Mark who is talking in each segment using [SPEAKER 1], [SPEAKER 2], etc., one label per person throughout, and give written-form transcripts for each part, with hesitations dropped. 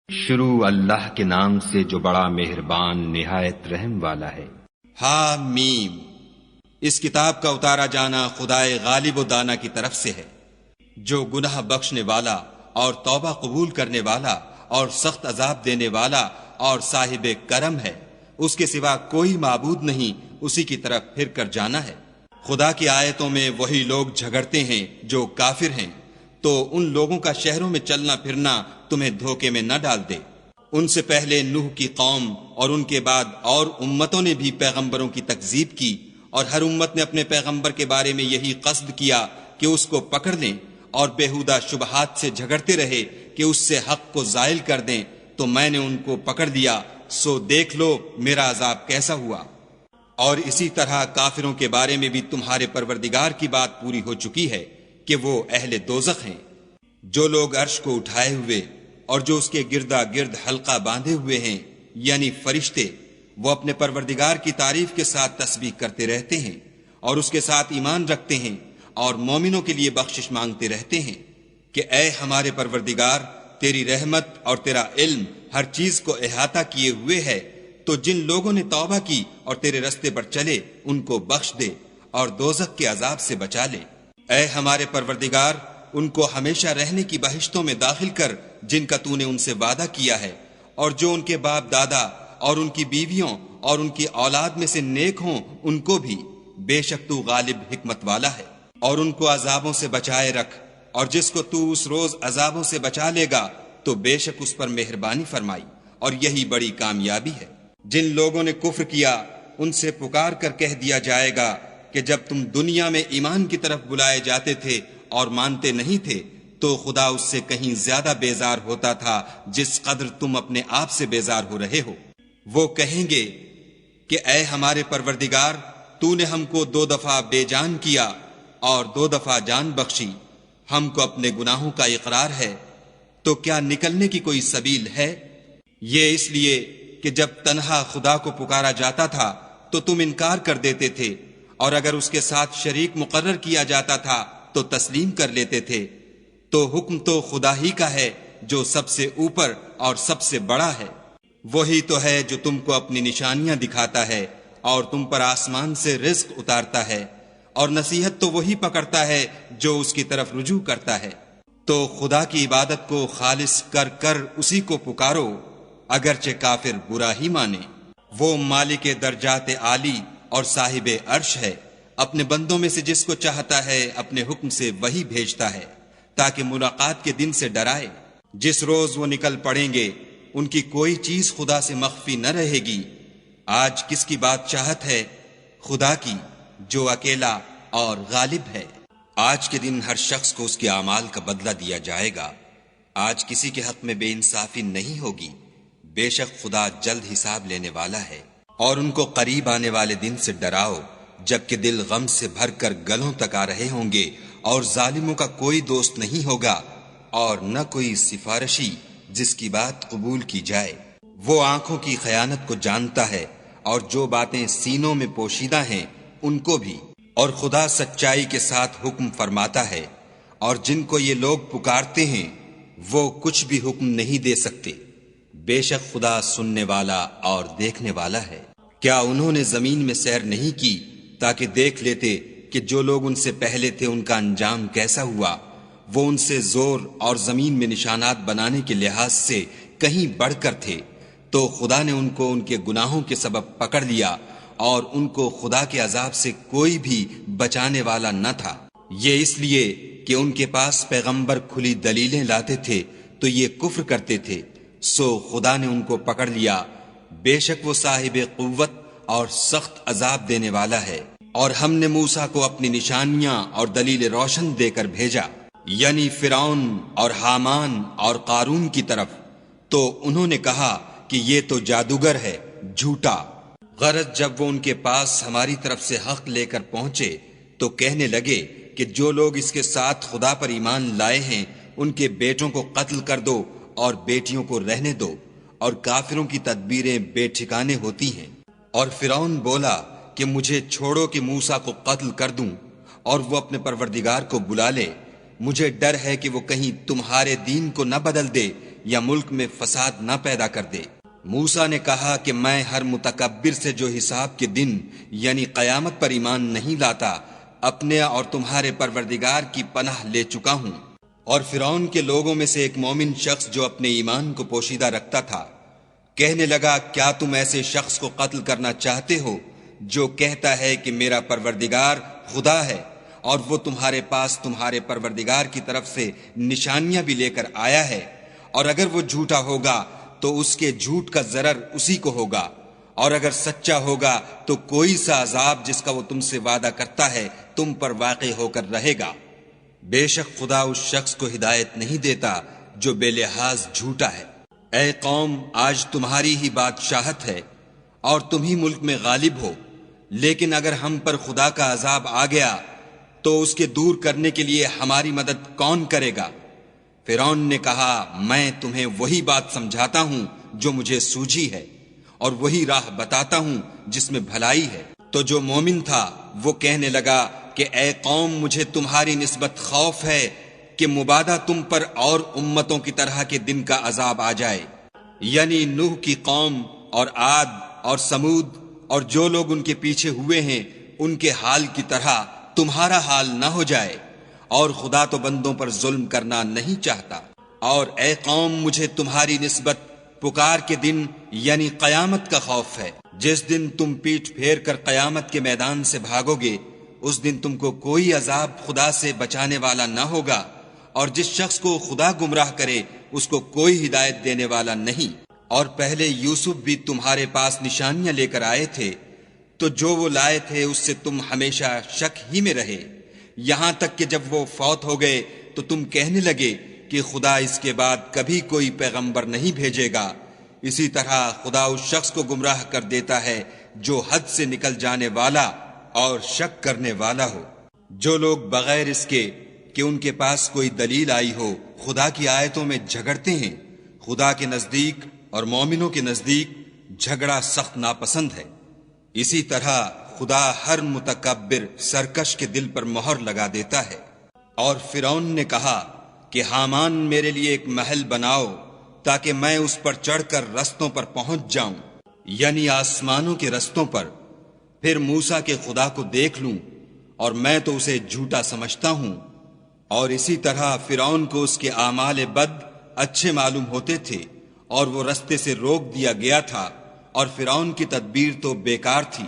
[SPEAKER 1] شروع اللہ کے نام سے جو بڑا مہربان نہایت رحم والا ہے۔
[SPEAKER 2] حامیم، اس کتاب کا اتارا جانا خدائے غالب و دانا کی طرف سے ہے، جو گناہ بخشنے والا اور توبہ قبول کرنے والا اور سخت عذاب دینے والا اور صاحب کرم ہے۔ اس کے سوا کوئی معبود نہیں، اسی کی طرف پھر کر جانا ہے۔ خدا کی آیتوں میں وہی لوگ جھگڑتے ہیں جو کافر ہیں، تو ان لوگوں کا شہروں میں چلنا پھرنا تمہیں دھوکے میں نہ ڈال دے۔ ان سے پہلے نوح کی قوم اور ان کے بعد اور امتوں نے بھی پیغمبروں کی تکذیب کی، اور ہر امت نے اپنے پیغمبر کے بارے میں یہی قصد کیا کہ اس کو پکڑ لیں، اور بےہودہ شبہات سے جھگڑتے رہے کہ اس سے حق کو زائل کر دیں، تو میں نے ان کو پکڑ لیا، سو دیکھ لو میرا عذاب کیسا ہوا۔ اور اسی طرح کافروں کے بارے میں بھی تمہارے پروردگار کی بات پوری ہو چکی ہے کہ وہ اہل دوزخ ہیں۔ جو لوگ عرش کو اٹھائے ہوئے اور جو اس کے گردا گرد حلقہ باندھے ہوئے ہیں، یعنی فرشتے، وہ اپنے پروردگار کی تعریف کے ساتھ تسبیح کرتے رہتے ہیں اور اس کے ساتھ ایمان رکھتے ہیں اور مومنوں کے لیے بخشش مانگتے رہتے ہیں کہ اے ہمارے پروردگار، تیری رحمت اور تیرا علم ہر چیز کو احاطہ کیے ہوئے ہے، تو جن لوگوں نے توبہ کی اور تیرے رستے پر چلے ان کو بخش دے اور دوزخ کے عذاب سے بچا لے۔ اے ہمارے پروردگار، ان کو ہمیشہ رہنے کی بہشتوں میں داخل کر جن کا تو نے ان سے وعدہ کیا ہے، اور جو ان کے باپ دادا اور ان کی بیویوں اور ان کی اولاد میں سے نیک ہوں ان کو بھی، بے شک تو غالب حکمت والا ہے۔ اور ان کو عذابوں سے بچائے رکھ، اور جس کو تو اس روز عذابوں سے بچا لے گا تو بے شک اس پر مہربانی فرمائی، اور یہی بڑی کامیابی ہے۔ جن لوگوں نے کفر کیا ان سے پکار کر کہہ دیا جائے گا کہ جب تم دنیا میں ایمان کی طرف بلائے جاتے تھے اور مانتے نہیں تھے تو خدا اس سے کہیں زیادہ بیزار ہوتا تھا جس قدر تم اپنے آپ سے بیزار ہو رہے ہو۔ وہ کہیں گے کہ اے ہمارے پروردگار، تو نے ہم کو 2 دفعہ بے جان کیا اور 2 دفعہ جان بخشی، ہم کو اپنے گناہوں کا اقرار ہے، تو کیا نکلنے کی کوئی سبیل ہے؟ یہ اس لیے کہ جب تنہا خدا کو پکارا جاتا تھا تو تم انکار کر دیتے تھے، اور اگر اس کے ساتھ شریک مقرر کیا جاتا تھا تو تسلیم کر لیتے تھے۔ تو حکم تو خدا ہی کا ہے جو سب سے اوپر اور سب سے بڑا ہے۔ وہی تو ہے جو تم کو اپنی نشانیاں دکھاتا ہے اور تم پر آسمان سے رزق اتارتا ہے، اور نصیحت تو وہی پکڑتا ہے جو اس کی طرف رجوع کرتا ہے۔ تو خدا کی عبادت کو خالص کر کر اسی کو پکارو، اگرچہ کافر برا ہی مانے۔ وہ مالک درجات عالی اور صاحب عرش ہے، اپنے بندوں میں سے جس کو چاہتا ہے اپنے حکم سے وہی بھیجتا ہے تاکہ ملاقات کے دن سے ڈرائے۔ جس روز وہ نکل پڑیں گے ان کی کوئی چیز خدا سے مخفی نہ رہے گی۔ آج کس کی بادشاہت ہے؟ خدا کی، جو اکیلا اور غالب ہے۔ آج کے دن ہر شخص کو اس کے اعمال کا بدلہ دیا جائے گا۔ آج کسی کے حق میں بے انصافی نہیں ہوگی، بے شک خدا جلد حساب لینے والا ہے۔ اور ان کو قریب آنے والے دن سے ڈراؤ جبکہ دل غم سے بھر کر گلوں تک آ رہے ہوں گے، اور ظالموں کا کوئی دوست نہیں ہوگا اور نہ کوئی سفارشی جس کی بات قبول کی جائے۔ وہ آنکھوں کی خیانت کو جانتا ہے اور جو باتیں سینوں میں پوشیدہ ہیں ان کو بھی، اور خدا سچائی کے ساتھ حکم فرماتا ہے، اور جن کو یہ لوگ پکارتے ہیں وہ کچھ بھی حکم نہیں دے سکتے، بے شک خدا سننے والا اور دیکھنے والا ہے۔ کیا انہوں نے زمین میں سیر نہیں کی تاکہ دیکھ لیتے کہ جو لوگ ان سے پہلے تھے ان کا انجام کیسا ہوا؟ وہ ان سے زور اور زمین میں نشانات بنانے کے لحاظ سے کہیں بڑھ کر تھے، تو خدا نے ان کو ان کے گناہوں کے سبب پکڑ لیا، اور ان کو خدا کے عذاب سے کوئی بھی بچانے والا نہ تھا۔ یہ اس لیے کہ ان کے پاس پیغمبر کھلی دلیلیں لاتے تھے تو یہ کفر کرتے تھے، سو خدا نے ان کو پکڑ لیا۔ بے شک وہ صاحب قوت اور سخت عذاب دینے والا ہے۔ اور ہم نے موسیٰ کو اپنی نشانیاں اور دلیل روشن دے کر بھیجا، یعنی فرعون اور حامان اور قارون کی طرف، تو انہوں نے کہا کہ یہ تو جادوگر ہے، جھوٹا۔ غرض جب وہ ان کے پاس ہماری طرف سے حق لے کر پہنچے تو کہنے لگے کہ جو لوگ اس کے ساتھ خدا پر ایمان لائے ہیں ان کے بیٹوں کو قتل کر دو اور بیٹیوں کو رہنے دو، اور کافروں کی تدبیریں بے ٹھکانے ہوتی ہیں۔ اور فرعون بولا کہ مجھے چھوڑو کہ موسیٰ کو قتل کر دوں اور وہ اپنے پروردگار کو بلا لے، مجھے ڈر ہے کہ وہ کہیں تمہارے دین کو نہ بدل دے یا ملک میں فساد نہ پیدا کر دے۔ موسیٰ نے کہا کہ میں ہر متکبر سے جو حساب کے دن یعنی قیامت پر ایمان نہیں لاتا اپنے اور تمہارے پروردگار کی پناہ لے چکا ہوں۔ اور فرعون کے لوگوں میں سے ایک مومن شخص جو اپنے ایمان کو پوشیدہ رکھتا تھا کہنے لگا، کیا تم ایسے شخص کو قتل کرنا چاہتے ہو جو کہتا ہے کہ میرا پروردگار خدا ہے، اور وہ تمہارے پاس تمہارے پروردگار کی طرف سے نشانیاں بھی لے کر آیا ہے، اور اگر وہ جھوٹا ہوگا تو اس کے جھوٹ کا ضرر اسی کو ہوگا، اور اگر سچا ہوگا تو کوئی سا عذاب جس کا وہ تم سے وعدہ کرتا ہے تم پر واقع ہو کر رہے گا۔ بے شک خدا اس شخص کو ہدایت نہیں دیتا جو بے لحاظ جھوٹا ہے۔ اے قوم، آج تمہاری ہی بادشاہت ہے اور تم ہی ملک میں غالب ہو، لیکن اگر ہم پر خدا کا عذاب آ گیا تو اس کے دور کرنے کے لیے ہماری مدد کون کرے گا؟ فرعون نے کہا، میں تمہیں وہی بات سمجھاتا ہوں جو مجھے سوجھی ہے، اور وہی راہ بتاتا ہوں جس میں بھلائی ہے۔ تو جو مومن تھا وہ کہنے لگا کہ اے قوم، مجھے تمہاری نسبت خوف ہے کہ مبادا تم پر اور امتوں کی طرح کے دن کا عذاب آ جائے، یعنی نوح کی قوم اور عاد اور سمود اور جو لوگ ان کے پیچھے ہوئے ہیں ان کے حال کی طرح تمہارا حال نہ ہو جائے، اور خدا تو بندوں پر ظلم کرنا نہیں چاہتا۔ اور اے قوم، مجھے تمہاری نسبت پکار کے دن یعنی قیامت کا خوف ہے۔ جس دن تم پیٹھ پھیر کر قیامت کے میدان سے بھاگو گے اس دن تم کو کوئی عذاب خدا سے بچانے والا نہ ہوگا، اور جس شخص کو خدا گمراہ کرے اس کو کوئی ہدایت دینے والا نہیں۔ اور پہلے یوسف بھی تمہارے پاس نشانیاں لے کر آئے تھے، تو جو وہ لائے تھے اس سے تم ہمیشہ شک ہی میں رہے، یہاں تک کہ جب وہ فوت ہو گئے تو تم کہنے لگے کہ خدا اس کے بعد کبھی کوئی پیغمبر نہیں بھیجے گا۔ اسی طرح خدا اس شخص کو گمراہ کر دیتا ہے جو حد سے نکل جانے والا اور شک کرنے والا ہو۔ جو لوگ بغیر اس کے کہ ان کے پاس کوئی دلیل آئی ہو خدا کی آیتوں میں جھگڑتے ہیں، خدا کے نزدیک اور مومنوں کے نزدیک جھگڑا سخت ناپسند ہے۔ اسی طرح خدا ہر متکبر سرکش کے دل پر مہر لگا دیتا ہے۔ اور فرعون نے کہا کہ حامان میرے لیے ایک محل بناؤ تاکہ میں اس پر چڑھ کر رستوں پر پہنچ جاؤں، یعنی آسمانوں کے رستوں پر، پھر موسیٰ کے خدا کو دیکھ لوں، اور میں تو اسے جھوٹا سمجھتا ہوں۔ اور اسی طرح فرعون کو اس کے اعمال بد اچھے معلوم ہوتے تھے اور وہ رستے سے روک دیا گیا تھا، اور فرعون کی تدبیر تو بیکار تھی۔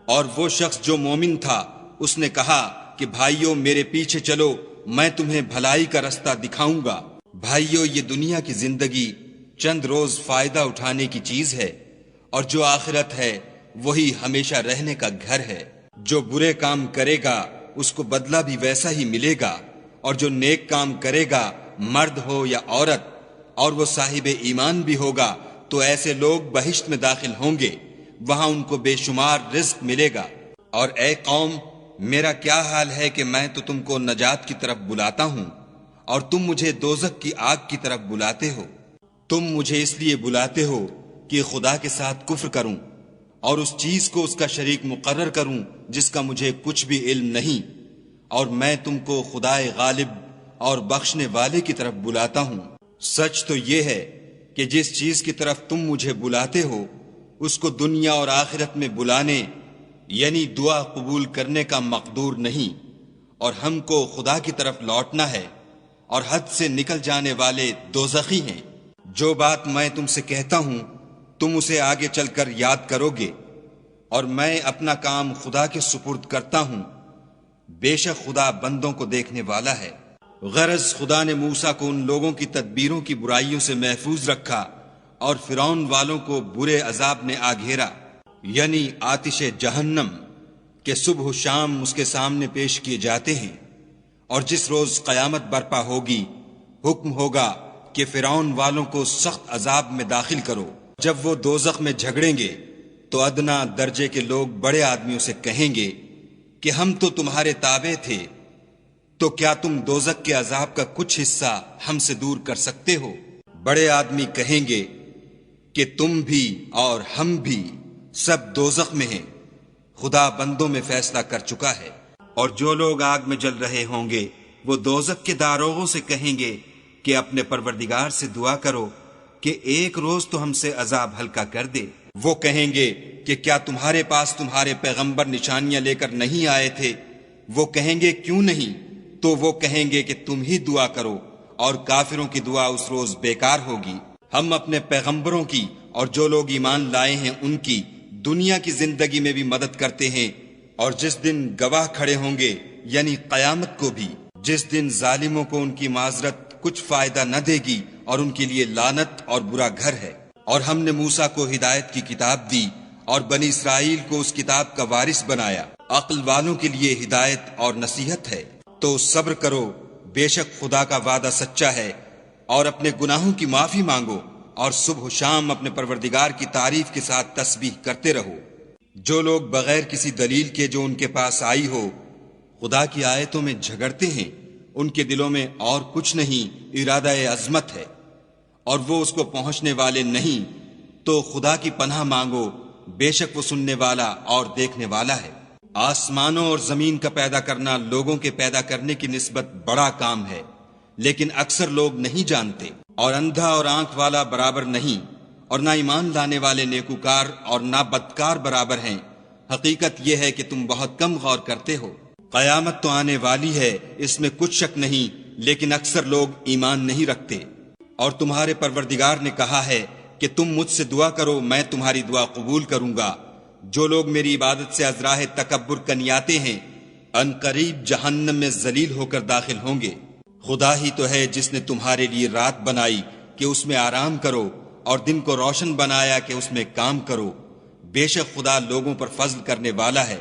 [SPEAKER 2] اور وہ شخص جو مومن تھا اس نے کہا کہ بھائیو میرے پیچھے چلو، میں تمہیں بھلائی کا رستہ دکھاؤں گا۔ بھائیو، یہ دنیا کی زندگی چند روز فائدہ اٹھانے کی چیز ہے، اور جو آخرت ہے وہی ہمیشہ رہنے کا گھر ہے۔ جو برے کام کرے گا اس کو بدلہ بھی ویسا ہی ملے گا، اور جو نیک کام کرے گا مرد ہو یا عورت اور وہ صاحب ایمان بھی ہوگا تو ایسے لوگ بہشت میں داخل ہوں گے، وہاں ان کو بے شمار رزق ملے گا۔ اور اے قوم، میرا کیا حال ہے کہ میں تو تم کو نجات کی طرف بلاتا ہوں اور تم مجھے دوزخ کی آگ کی طرف بلاتے ہو۔ تم مجھے اس لیے بلاتے ہو کہ خدا کے ساتھ کفر کروں اور اس چیز کو اس کا شریک مقرر کروں جس کا مجھے کچھ بھی علم نہیں، اور میں تم کو خدائے غالب اور بخشنے والے کی طرف بلاتا ہوں۔ سچ تو یہ ہے کہ جس چیز کی طرف تم مجھے بلاتے ہو اس کو دنیا اور آخرت میں بلانے یعنی دعا قبول کرنے کا مقدور نہیں، اور ہم کو خدا کی طرف لوٹنا ہے، اور حد سے نکل جانے والے دوزخی ہیں۔ جو بات میں تم سے کہتا ہوں تم اسے آگے چل کر یاد کرو گے، اور میں اپنا کام خدا کے سپرد کرتا ہوں، بے شک خدا بندوں کو دیکھنے والا ہے۔ غرض خدا نے موسیٰ کو ان لوگوں کی تدبیروں کی برائیوں سے محفوظ رکھا، اور فرعون والوں کو برے عذاب نے آ گھیرا، یعنی آتش جہنم کہ صبح و شام اس کے سامنے پیش کیے جاتے ہیں۔ اور جس روز قیامت برپا ہوگی حکم ہوگا کہ فرعون والوں کو سخت عذاب میں داخل کرو۔ جب وہ دوزخ میں جھگڑیں گے تو ادنا درجے کے لوگ بڑے آدمیوں سے کہیں گے کہ ہم تو تمہارے تابع تھے، تو کیا تم دوزخ کے عذاب کا کچھ حصہ ہم سے دور کر سکتے ہو؟ بڑے آدمی کہیں گے کہ تم بھی اور ہم بھی سب دوزخ میں ہیں، خدا بندوں میں فیصلہ کر چکا ہے۔ اور جو لوگ آگ میں جل رہے ہوں گے وہ دوزخ کے داروغوں سے کہیں گے کہ اپنے پروردگار سے دعا کرو
[SPEAKER 3] کہ ایک روز تو ہم سے عذاب ہلکا کر دے۔
[SPEAKER 2] وہ کہیں گے کہ کیا تمہارے پاس تمہارے پیغمبر نشانیاں لے کر نہیں آئے تھے؟ وہ کہیں گے کیوں نہیں؟ تو وہ کہیں گے کہ تم ہی دعا کرو، اور کافروں کی دعا اس روز بیکار ہوگی۔ ہم اپنے پیغمبروں کی اور جو لوگ ایمان لائے ہیں ان کی دنیا کی زندگی میں بھی مدد کرتے ہیں، اور جس دن گواہ کھڑے ہوں گے یعنی قیامت کو بھی، جس دن ظالموں کو ان کی معذرت کچھ فائدہ نہ دے گی اور ان کے لیے لعنت اور برا گھر ہے۔ اور ہم نے موسیٰ کو ہدایت کی کتاب دی اور بنی اسرائیل کو اس کتاب کا وارث بنایا۔ عقل والوں کے لیے ہدایت اور نصیحت ہے۔ تو صبر کرو، بے شک خدا کا وعدہ سچا ہے، اور اپنے گناہوں کی معافی مانگو، اور صبح و شام اپنے پروردگار کی تعریف کے ساتھ تسبیح کرتے رہو۔ جو لوگ بغیر کسی دلیل کے جو ان کے پاس آئی ہو خدا کی آیتوں میں جھگڑتے ہیں، ان کے دلوں میں اور کچھ نہیں، ارادہ عظمت ہے، اور وہ اس کو پہنچنے والے نہیں۔ تو خدا کی پناہ مانگو، بے شک وہ سننے والا اور دیکھنے والا ہے۔ آسمانوں اور زمین کا پیدا کرنا لوگوں کے پیدا کرنے کی نسبت بڑا کام ہے، لیکن اکثر لوگ نہیں جانتے۔ اور اندھا اور آنکھ والا برابر نہیں، اور نہ ایمان لانے والے نیکوکار اور نہ بدکار برابر ہیں۔ حقیقت یہ ہے کہ تم بہت کم غور کرتے ہو۔ قیامت تو آنے والی ہے، اس میں کچھ شک نہیں، لیکن اکثر لوگ ایمان نہیں رکھتے۔ اور تمہارے پروردگار نے کہا ہے کہ تم مجھ سے دعا کرو، میں تمہاری دعا قبول کروں گا۔ جو لوگ میری عبادت سے ازراہ تکبر کنیاتے ہیں ان قریب جہنم میں ذلیل ہو کر داخل ہوں گے۔ خدا ہی تو ہے جس نے تمہارے لیے رات بنائی کہ اس میں آرام کرو، اور دن کو روشن بنایا کہ اس میں کام کرو۔ بے شک خدا لوگوں پر فضل کرنے والا ہے،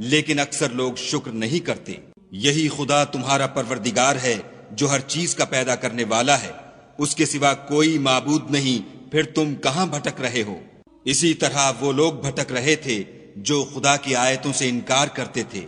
[SPEAKER 2] لیکن اکثر لوگ شکر نہیں کرتے۔ یہی خدا تمہارا پروردگار ہے جو ہر چیز کا پیدا کرنے والا ہے، اس کے سوا کوئی معبود نہیں، پھر تم کہاں بھٹک رہے ہو؟ اسی طرح وہ لوگ بھٹک رہے تھے جو خدا کی آیتوں سے انکار کرتے تھے۔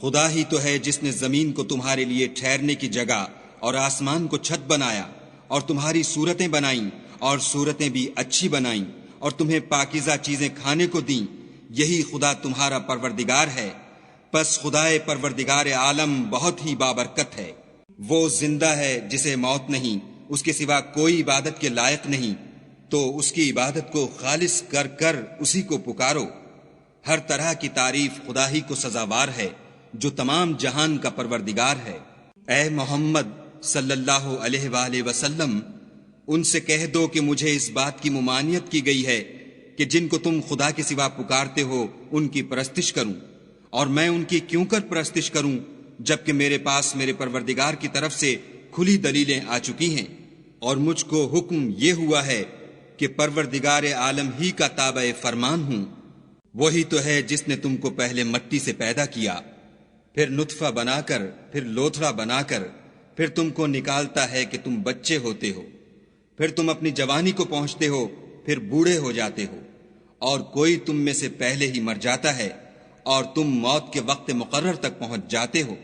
[SPEAKER 2] خدا ہی تو ہے جس نے زمین کو تمہارے لیے ٹھہرنے کی جگہ اور آسمان کو چھت بنایا، اور تمہاری صورتیں بنائیں، اور صورتیں بھی اچھی بنائیں، اور تمہیں پاکیزہ چیزیں کھانے کو دیں۔ یہی خدا تمہارا پروردگار ہے۔ پس خدائے پروردگار عالم بہت ہی بابرکت ہے۔ وہ زندہ ہے جسے موت نہیں، اس کے سوا کوئی عبادت کے لائق نہیں، تو اس کی عبادت کو خالص کر کر اسی کو پکارو۔ ہر طرح کی تعریف خدا ہی کو سزاوار ہے جو تمام جہان کا پروردگار ہے۔ اے محمد صلی اللہ علیہ وآلہ وسلم، ان سے کہہ دو کہ مجھے اس بات کی ممانعت کی گئی ہے کہ جن کو تم خدا کے سوا پکارتے ہو ان کی پرستش کروں، اور میں ان کی کیوں کر پرستش کروں جبکہ میرے پاس میرے پروردگار کی طرف سے کھلی دلیلیں آ چکی ہیں، اور مجھ کو حکم یہ ہوا ہے کہ پروردگار عالم ہی کا تابع فرمان ہوں۔ وہی تو ہے جس نے تم کو پہلے مٹی سے پیدا کیا، پھر نطفہ بنا کر، پھر لوتھڑا بنا کر، پھر تم کو نکالتا ہے کہ تم بچے ہوتے ہو، پھر تم اپنی جوانی کو پہنچتے ہو، پھر بوڑھے ہو جاتے ہو، اور کوئی تم میں سے پہلے ہی مر جاتا ہے، اور تم موت کے وقت مقرر تک پہنچ جاتے ہو،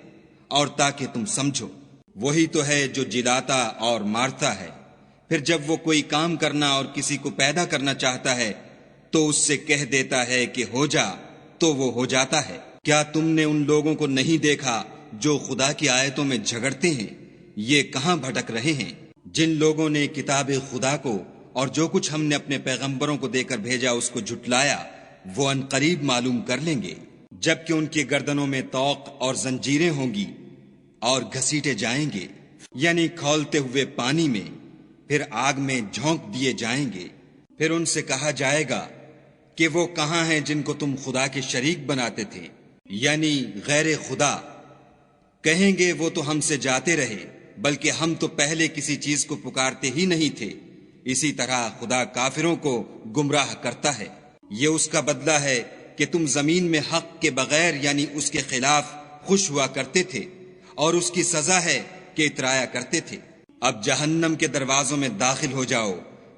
[SPEAKER 2] اور تاکہ تم سمجھو۔ وہی تو ہے جو جلاتا اور مارتا ہے، پھر جب وہ کوئی کام کرنا اور کسی کو پیدا کرنا چاہتا ہے تو اس سے کہہ دیتا ہے کہ ہو جا، تو وہ ہو جاتا ہے۔ کیا تم نے ان لوگوں کو نہیں دیکھا جو خدا کی آیتوں میں جھگڑتے ہیں؟ یہ کہاں بھٹک رہے ہیں؟ جن لوگوں نے کتاب خدا کو اور جو کچھ ہم نے اپنے پیغمبروں کو دے کر بھیجا اس کو جھٹلایا، وہ ان قریب معلوم کر لیں گے، جبکہ ان کی گردنوں میں طوق اور زنجیریں ہوں گی اور گھسیٹے جائیں گے، یعنی کھولتے ہوئے پانی میں، پھر آگ میں جھونک دیے جائیں گے۔ پھر ان سے کہا جائے گا کہ وہ کہاں ہیں جن کو تم خدا کے شریک بناتے تھے، یعنی غیر خدا؟ کہیں گے وہ تو ہم سے جاتے رہے، بلکہ ہم تو پہلے کسی چیز کو پکارتے ہی نہیں تھے۔ اسی طرح خدا کافروں کو گمراہ کرتا ہے۔ یہ اس کا بدلہ ہے کہ تم زمین میں حق کے بغیر یعنی اس کے خلاف خوش ہوا کرتے تھے، اور اس کی سزا ہے کہ اترایا کرتے تھے۔ اب جہنم کے دروازوں میں داخل ہو جاؤ،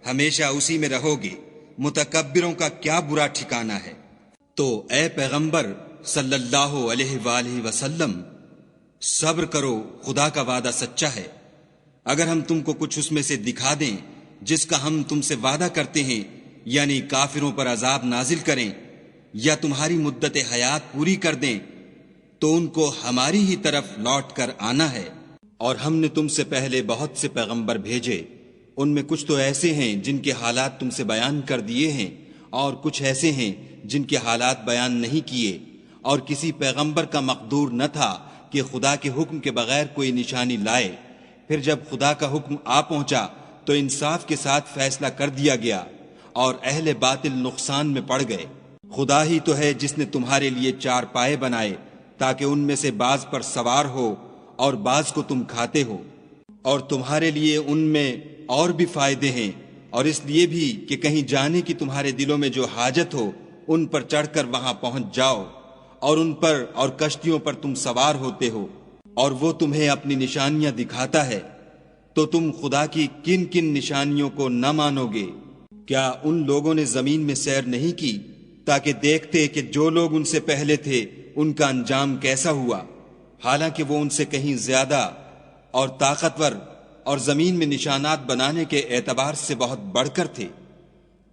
[SPEAKER 2] ہمیشہ اسی میں رہو گے،
[SPEAKER 3] متکبروں کا کیا برا ٹھکانہ ہے۔
[SPEAKER 2] تو اے پیغمبر صلی اللہ علیہ وآلہ وسلم، صبر کرو، خدا کا وعدہ سچا ہے۔ اگر ہم تم کو کچھ اس میں سے دکھا دیں جس کا ہم تم سے وعدہ کرتے ہیں، یعنی کافروں پر عذاب نازل کریں یا تمہاری مدت حیات پوری کر دیں، تو ان کو ہماری ہی طرف لوٹ کر آنا ہے۔ اور ہم نے تم سے پہلے بہت سے پیغمبر بھیجے، ان میں کچھ تو ایسے ہیں جن کے حالات تم سے بیان کر دیے ہیں، اور کچھ ایسے ہیں جن کے حالات بیان نہیں کیے، اور کسی پیغمبر کا مقدور نہ تھا کہ خدا کے حکم کے بغیر کوئی نشانی لائے۔ پھر جب خدا کا حکم آ پہنچا تو انصاف کے ساتھ فیصلہ کر دیا گیا، اور اہل باطل نقصان میں پڑ گئے۔ خدا ہی تو ہے جس نے تمہارے لیے 4 پائے بنائے تاکہ ان میں سے بعض پر سوار ہو اور بعض کو تم کھاتے ہو، اور تمہارے لیے ان میں اور بھی فائدے ہیں، اور اس لیے بھی کہ کہیں جانے کی تمہارے دلوں میں جو حاجت ہو ان پر چڑھ کر وہاں پہنچ جاؤ، اور ان پر اور کشتیوں پر تم سوار ہوتے ہو، اور وہ تمہیں اپنی نشانیاں دکھاتا ہے، تو تم خدا کی کن کن نشانیوں کو نہ مانو گے؟ کیا ان لوگوں نے زمین میں سیر نہیں کی تاکہ دیکھتے کہ جو لوگ ان سے پہلے تھے ان کا انجام کیسا ہوا، حالانکہ وہ ان سے کہیں زیادہ اور طاقتور اور زمین میں نشانات بنانے کے اعتبار سے بہت بڑھ کر تھے؟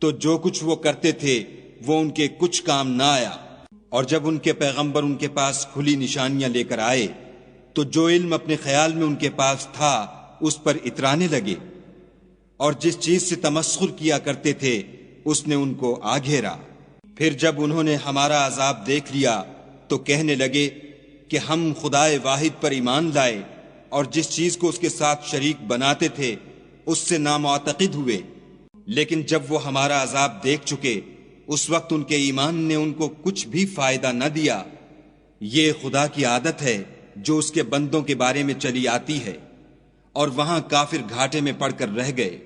[SPEAKER 2] تو جو کچھ وہ کرتے تھے وہ ان کے کچھ کام نہ آیا، اور جب ان کے پیغمبر ان کے پاس کھلی نشانیاں لے کر آئے تو جو علم اپنے خیال میں ان کے پاس تھا اس پر اترانے لگے، اور جس چیز سے تمسخر کیا کرتے تھے اس نے ان کو آ گھیرا۔ پھر جب انہوں نے ہمارا عذاب دیکھ لیا تو کہنے لگے کہ ہم خدائے واحد پر ایمان لائے، اور جس چیز کو اس کے ساتھ شریک بناتے تھے اس سے نامعتقد ہوئے۔ لیکن جب وہ ہمارا عذاب دیکھ چکے اس وقت ان کے ایمان نے ان کو کچھ بھی فائدہ نہ دیا۔ یہ خدا کی عادت ہے جو اس کے بندوں کے بارے میں چلی آتی ہے، اور وہاں کافر گھاٹے میں پڑ کر رہ گئے۔